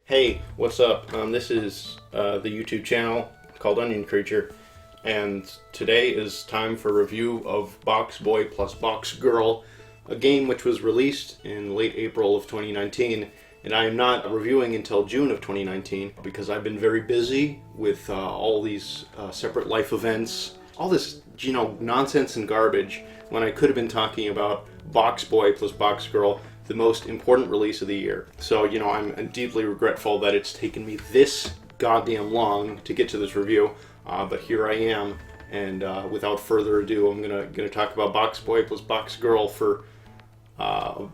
Hey, what's up? This is the YouTube channel called Onioncreature, and today is time for a review of Boxboy plus Boxgirl, a game which was released in late April of 2019, and I am not reviewing until June of 2019 because I've been very busy with all these separate life events, all this, nonsense and garbage, when I could have been talking about Boxboy plus Boxgirl, the most important release of the year. So, I'm deeply regretful that it's taken me this goddamn long to get to this review, but here I am, and without further ado, I'm gonna talk about Boxboy plus Boxgirl for a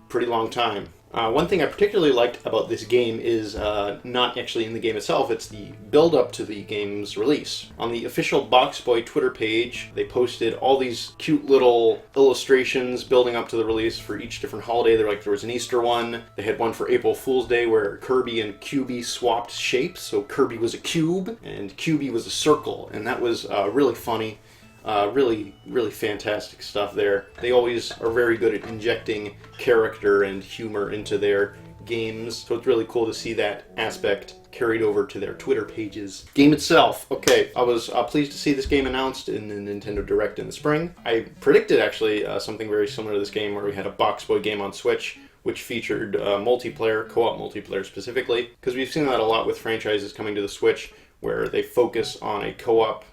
pretty long time. One thing I particularly liked about this game is not actually in the game itself, it's the build-up to the game's release. On the official Boxboy Twitter page, they posted all these cute little illustrations building up to the release for each different holiday. There was an Easter one, they had one for April Fool's Day where Kirby and QB swapped shapes, so Kirby was a cube and QB was a circle, and that was really funny. Really fantastic stuff there. They always are very good at injecting character and humor into their games, so it's really cool to see that aspect carried over to their Twitter pages. Game itself, okay, I was pleased to see this game announced in the Nintendo Direct in the spring. I predicted actually something very similar to this game where we had a Boxboy game on Switch which featured multiplayer, co-op multiplayer specifically, because we've seen that a lot with franchises coming to the Switch where they focus on a co-op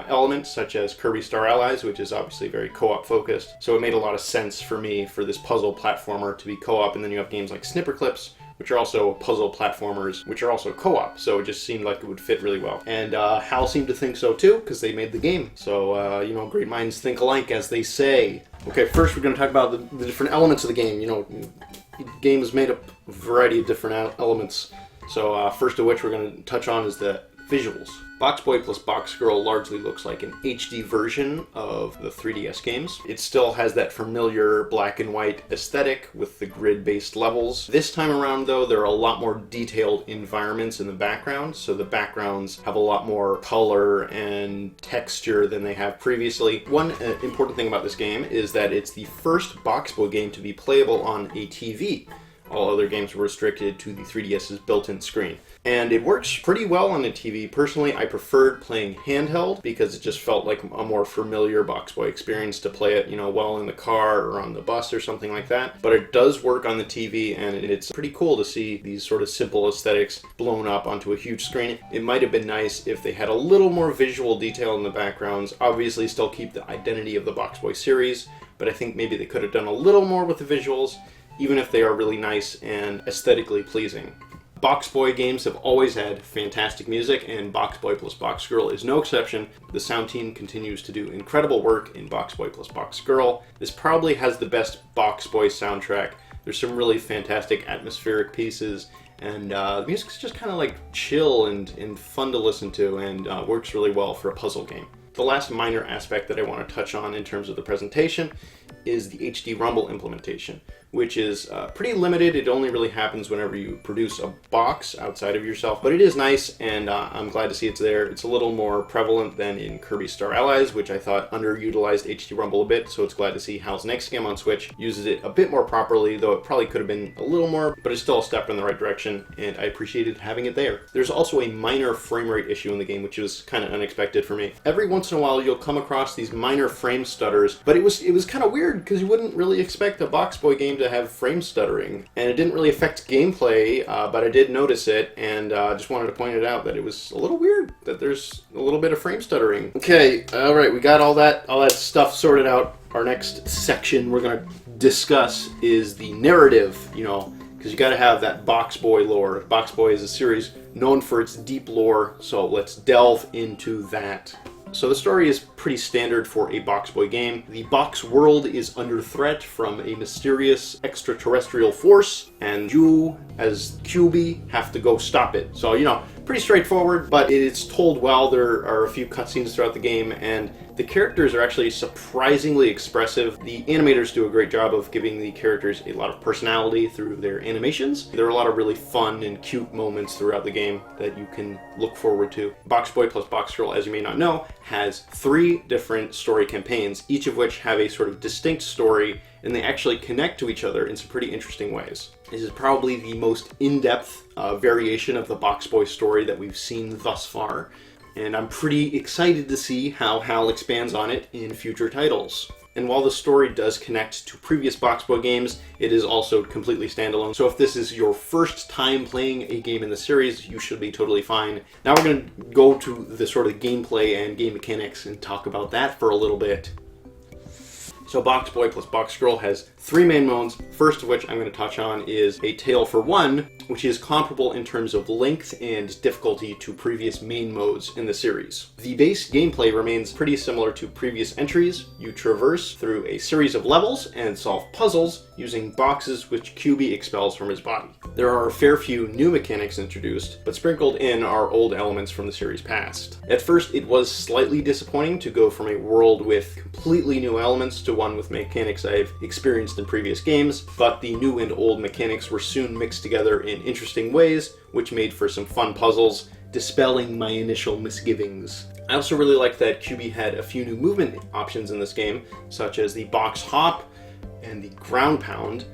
elements such as Kirby Star Allies, which is obviously very co-op focused. So it made a lot of sense for me for this puzzle platformer to be co-op, and then you have games like Snipper Clips, which are also puzzle platformers, which are also co-op. So it just seemed like it would fit really well. And HAL seemed to think so too, because they made the game. So, great minds think alike, as they say. Okay, first we're going to talk about the different elements of the game. The game is made up of a variety of different elements. So first of which we're going to touch on is the visuals. Boxboy plus Boxgirl largely looks like an HD version of the 3DS games. It still has that familiar black and white aesthetic with the grid-based levels. This time around, though, there are a lot more detailed environments in the background, so the backgrounds have a lot more color and texture than they have previously. One important thing about this game is that it's the first Boxboy game to be playable on a TV. All other games were restricted to the 3DS's built-in screen. And it works pretty well on a TV. Personally, I preferred playing handheld because it just felt like a more familiar Boxboy experience to play it, well in the car or on the bus or something like that. But it does work on the TV, and it's pretty cool to see these sort of simple aesthetics blown up onto a huge screen. It might have been nice if they had a little more visual detail in the backgrounds. Obviously, still keep the identity of the Boxboy series, but I think maybe they could have done a little more with the visuals, even if they are really nice and aesthetically pleasing. Boxboy games have always had fantastic music, and Boxboy plus Boxgirl is no exception. The sound team continues to do incredible work in Boxboy plus Boxgirl. This probably has the best Boxboy soundtrack. There's some really fantastic atmospheric pieces, and the music's just kind of like chill and fun to listen to, and works really well for a puzzle game. The last minor aspect that I want to touch on in terms of the presentation is the HD Rumble implementation, which is pretty limited. It only really happens whenever you produce a box outside of yourself, but it is nice, and I'm glad to see it's there. It's a little more prevalent than in Kirby Star Allies, which I thought underutilized HD Rumble a bit, so it's glad to see HAL's next game on Switch uses it a bit more properly, though it probably could have been a little more, but it's still a step in the right direction, and I appreciated having it there. There's also a minor frame rate issue in the game, which was kind of unexpected for me. Every once in a while, you'll come across these minor frame stutters, but it was kind of weird, because you wouldn't really expect a Boxboy game to have frame stuttering, and it didn't really affect gameplay, but I did notice it, and just wanted to point it out that it was a little weird that there's a little bit of frame stuttering. Okay, all right, we got all that stuff sorted out. Our next section we're going to discuss is the narrative, because you got to have that Boxboy lore. Boxboy is a series known for its deep lore, so let's delve into that. So the story is pretty standard for a Boxboy game. The box world is under threat from a mysterious extraterrestrial force, and you, as QB, have to go stop it. So, pretty straightforward, but it's told well. There are a few cutscenes throughout the game, and The characters are actually surprisingly expressive. The animators do a great job of giving the characters a lot of personality through their animations. There are a lot of really fun and cute moments throughout the game that you can look forward to. Boxboy plus Boxgirl, as you may not know, has 3 different story campaigns, each of which have a sort of distinct story, and they actually connect to each other in some pretty interesting ways. This is probably the most in-depth variation of the Boxboy story that we've seen thus far, and I'm pretty excited to see how HAL expands on it in future titles. And while the story does connect to previous Boxboy games, it is also completely standalone. So if this is your first time playing a game in the series, you should be totally fine. Now we're going to go to the sort of gameplay and game mechanics and talk about that for a little bit. So Boxboy plus Boxgirl has 3 main modes, first of which I'm going to touch on is A Tale for One, which is comparable in terms of length and difficulty to previous main modes in the series. The base gameplay remains pretty similar to previous entries. You traverse through a series of levels and solve puzzles using boxes which QB expels from his body. There are a fair few new mechanics introduced, but sprinkled in are old elements from the series past. At first, it was slightly disappointing to go from a world with completely new elements to one with mechanics I've experienced in previous games, but the new and old mechanics were soon mixed together in interesting ways, which made for some fun puzzles, dispelling my initial misgivings. I also really liked that QB had a few new movement options in this game, such as the box hop and the ground pound,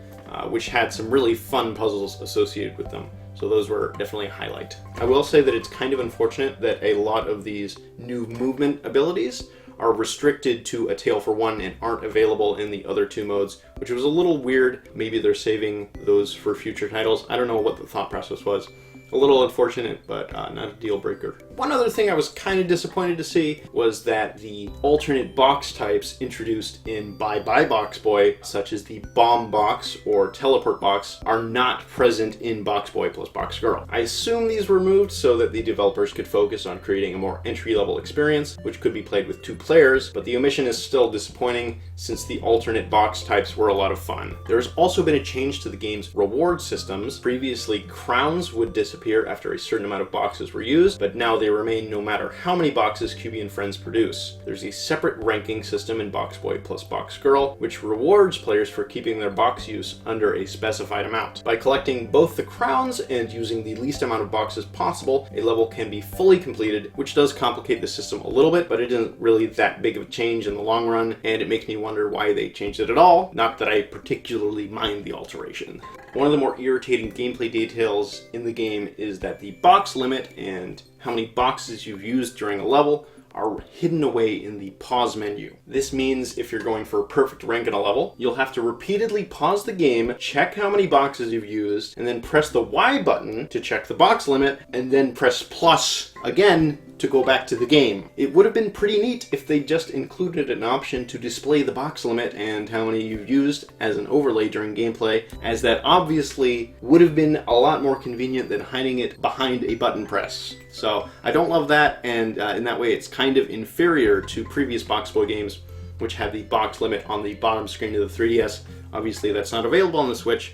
which had some really fun puzzles associated with them. So those were definitely a highlight. I will say that it's kind of unfortunate that a lot of these new movement abilities are restricted to A Tale for One and aren't available in the other 2 modes, which was a little weird. Maybe they're saving those for future titles. I don't know what the thought process was. A little unfortunate, but not a deal breaker. One other thing I was kind of disappointed to see was that the alternate box types introduced in Bye Bye Boxboy, such as the bomb box or teleport box, are not present in Boxboy plus Boxgirl. I assume these were removed so that the developers could focus on creating a more entry-level experience, which could be played with 2 players, but the omission is still disappointing since the alternate box types were a lot of fun. There's also been a change to the game's reward systems. Previously, crowns would disappear after a certain amount of boxes were used, but now they remain no matter how many boxes QB and friends produce. There's a separate ranking system in Boxboy plus Boxgirl, which rewards players for keeping their box use under a specified amount. By collecting both the crowns and using the least amount of boxes possible, a level can be fully completed, which does complicate the system a little bit, but it isn't really that big of a change in the long run, and it makes me wonder why they changed it at all. Not that I particularly mind the alteration. One of the more irritating gameplay details in the game is that the box limit and how many boxes you've used during a level are hidden away in the pause menu. This means if you're going for a perfect rank in a level, you'll have to repeatedly pause the game, check how many boxes you've used, and then press the Y button to check the box limit, and then press plus again to go back to the game. It would have been pretty neat if they just included an option to display the box limit and how many you've used as an overlay during gameplay, as that obviously would have been a lot more convenient than hiding it behind a button press. So I don't love that, and in that way it's kind of inferior to previous Boxboy games, which had the box limit on the bottom screen of the 3DS. Obviously that's not available on the Switch,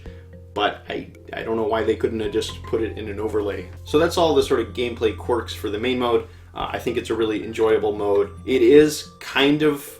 but I don't know why they couldn't have just put it in an overlay. So that's all the sort of gameplay quirks for the main mode. I think it's a really enjoyable mode. It is kind of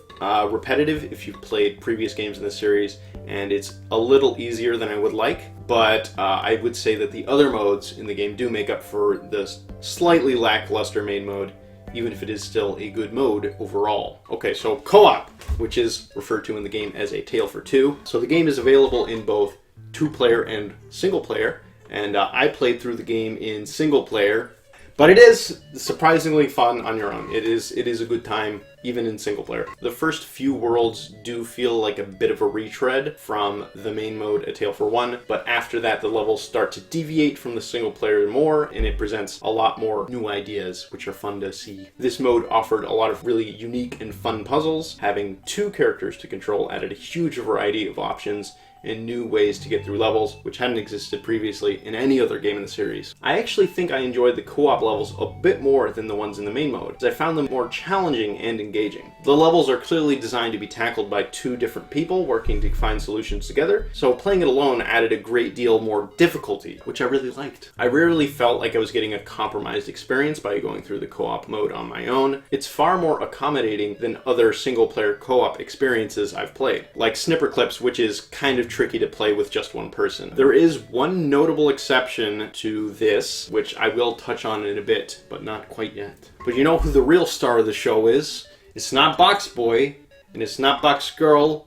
repetitive if you've played previous games in the series, and it's a little easier than I would like, but I would say that the other modes in the game do make up for the slightly lackluster main mode, even if it is still a good mode overall. Okay, so co-op, which is referred to in the game as A Tale for Two. So the game is available in both 2-player and single player, and I played through the game in single player, but it is surprisingly fun on your own. It is a good time, even in single player. The first few worlds do feel like a bit of a retread from the main mode A Tale for One, but after that the levels start to deviate from the single player more, and it presents a lot more new ideas, which are fun to see. This mode offered a lot of really unique and fun puzzles. Having 2 characters to control added a huge variety of options, and new ways to get through levels, which hadn't existed previously in any other game in the series. I actually think I enjoyed the co-op levels a bit more than the ones in the main mode, as I found them more challenging and engaging. The levels are clearly designed to be tackled by two different people working to find solutions together, so playing it alone added a great deal more difficulty, which I really liked. I rarely felt like I was getting a compromised experience by going through the co-op mode on my own. It's far more accommodating than other single-player co-op experiences I've played, like Snipper Clips, which is kind of tricky to play with just one person. There is one notable exception to this, which I will touch on in a bit, but not quite yet. But you know who the real star of the show is? It's not Boxboy, and it's not Boxgirl,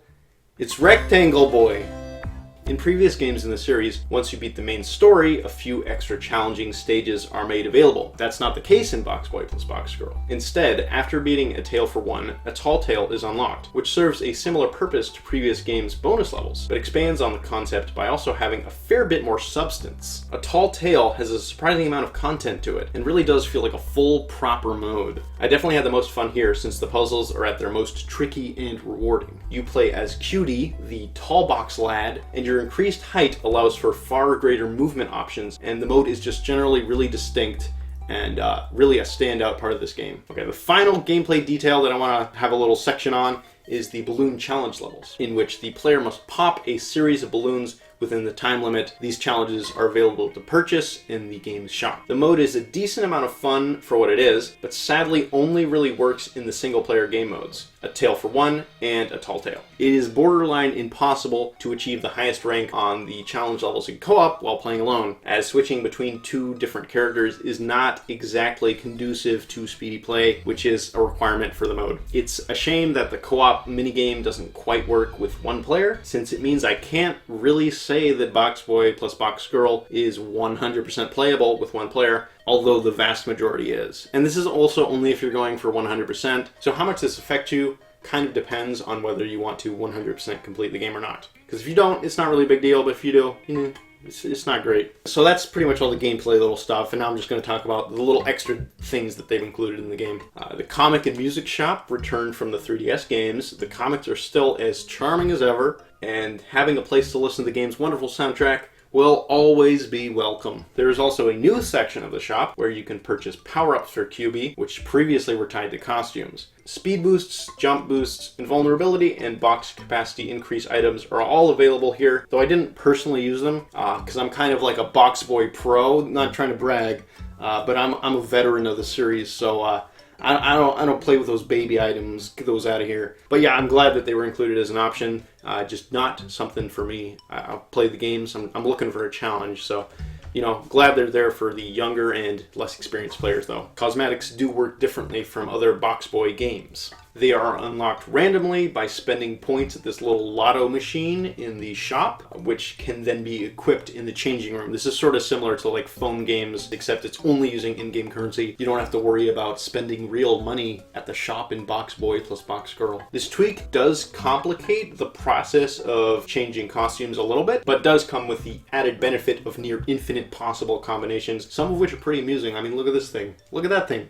it's Rectangle Boy. In previous games in the series, once you beat the main story, a few extra challenging stages are made available. That's not the case in Boxboy plus Boxgirl. Instead, after beating A Tale for One, a Tall Tale is unlocked, which serves a similar purpose to previous games' bonus levels, but expands on the concept by also having a fair bit more substance. A Tall Tale has a surprising amount of content to it, and really does feel like a full, proper mode. I definitely had the most fun here, since the puzzles are at their most tricky and rewarding. You play as Cutie, the tall box lad, and your increased height allows for far greater movement options, and the mode is just generally really distinct and really a standout part of this game. Okay, the final gameplay detail that I want to have a little section on is the balloon challenge levels, in which the player must pop a series of balloons within the time limit. These challenges are available to purchase in the game's shop. The mode is a decent amount of fun for what it is, but sadly only really works in the single-player game modes, A Tale for One and A Tall Tale. It is borderline impossible to achieve the highest rank on the challenge levels in co-op while playing alone, as switching between two different characters is not exactly conducive to speedy play, which is a requirement for the mode. It's a shame that the co-op minigame doesn't quite work with one player, since it means I can't really say that Boxboy plus Boxgirl is 100% playable with one player, although the vast majority is. And this is also only if you're going for 100%, so how much this affects you kind of depends on whether you want to 100% complete the game or not. Because if you don't, it's not really a big deal, but if you do, it's not great. So that's pretty much all the gameplay little stuff, and now I'm just going to talk about the little extra things that they've included in the game. The comic and music shop returned from the 3DS games. The comics are still as charming as ever, and having a place to listen to the game's wonderful soundtrack will always be welcome. There is also a new section of the shop where you can purchase power-ups for QB, which previously were tied to costumes. Speed boosts, jump boosts, invulnerability, and box capacity increase items are all available here, though I didn't personally use them, because I'm kind of like a Boxboy pro, not trying to brag, but I'm a veteran of the series, so I don't play with those baby items. Get those out of here. But yeah, I'm glad that they were included as an option. Just not something for me. I'll play the games. I'm looking for a challenge. So, glad they're there for the younger and less experienced players, though. Cosmetics do work differently from other Boxboy games. They are unlocked randomly by spending points at this little lotto machine in the shop, which can then be equipped in the changing room. This is sort of similar to like phone games, except it's only using in-game currency. You don't have to worry about spending real money at the shop in Boxboy plus Boxgirl. This tweak does complicate the process of changing costumes a little bit, but does come with the added benefit of near infinite possible combinations, some of which are pretty amusing. I mean, look at this thing. Look at that thing.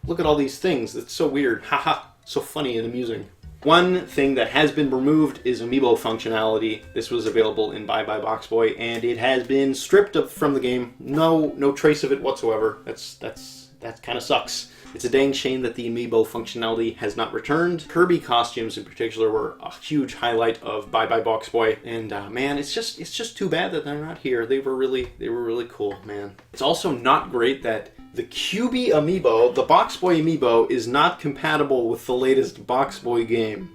Look at all these things. It's so weird. Haha. So funny and amusing. One thing that has been removed is amiibo functionality. This was available in Bye Bye Boxboy, and it has been stripped from the game. No trace of it whatsoever. That kind of sucks. It's a dang shame that the amiibo functionality has not returned. Kirby costumes in particular were a huge highlight of Bye Bye Boxboy, and man, it's just too bad that they're not here. They were really cool, man. It's also not great that the QB amiibo, the Boxboy amiibo, is not compatible with the latest Boxboy game.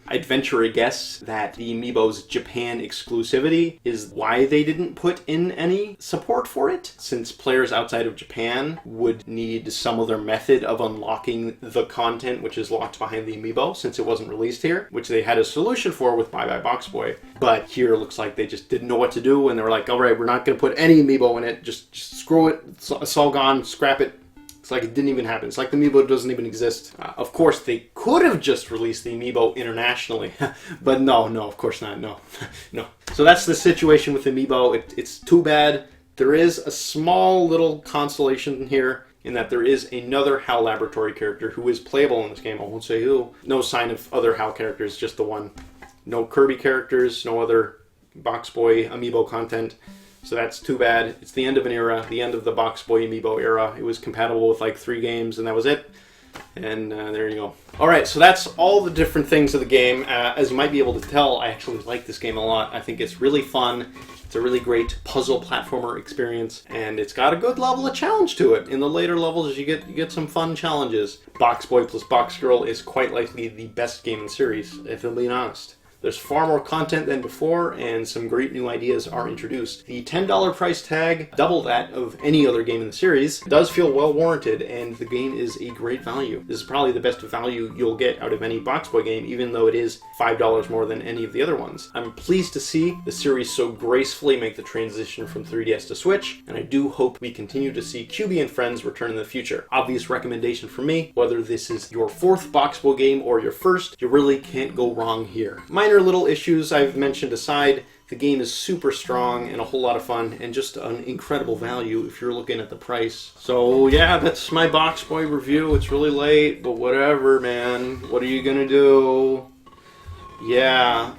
I'd venture a guess that the amiibo's Japan exclusivity is why they didn't put in any support for it, since players outside of Japan would need some other method of unlocking the content which is locked behind the amiibo, since it wasn't released here, which they had a solution for with Bye Bye Boxboy. But here it looks like they just didn't know what to do, and they were like, alright, we're not going to put any amiibo in it, just screw it, it's all gone, scrap it. It's like it didn't even happen. It's like the amiibo doesn't even exist. Of course, they could have just released the amiibo internationally, but no, of course not. No. So that's the situation with amiibo. It's too bad. There is a small little consolation here in that there is another HAL Laboratory character who is playable in this game. I won't say who. No sign of other HAL characters, just the one. No Kirby characters, no other Boxboy amiibo content. So that's too bad. It's the end of an era, the end of the Boxboy amiibo era. It was compatible with like 3 games, and that was it. And there you go. Alright, so that's all the different things of the game. As you might be able to tell, I actually like this game a lot. I think it's really fun. It's a really great puzzle platformer experience, and it's got a good level of challenge to it. In the later levels, you get some fun challenges. Boxboy plus Boxgirl is quite likely the best game in the series, if I'm being honest. There's far more content than before, and some great new ideas are introduced. The $10 price tag, double that of any other game in the series, does feel well warranted, and the game is a great value. This is probably the best value you'll get out of any Boxboy game, even though it is $5 more than any of the other ones. I'm pleased to see the series so gracefully make the transition from 3DS to Switch, and I do hope we continue to see QB and Friends return in the future. Obvious recommendation for me, whether this is your 4th Boxboy game or your 1st, you really can't go wrong here. Minor little issues I've mentioned aside, the game is super strong and a whole lot of fun and just an incredible value if you're looking at the price. So yeah, that's my Boxboy review. It's really late, but whatever, man. What are you gonna do? Yeah.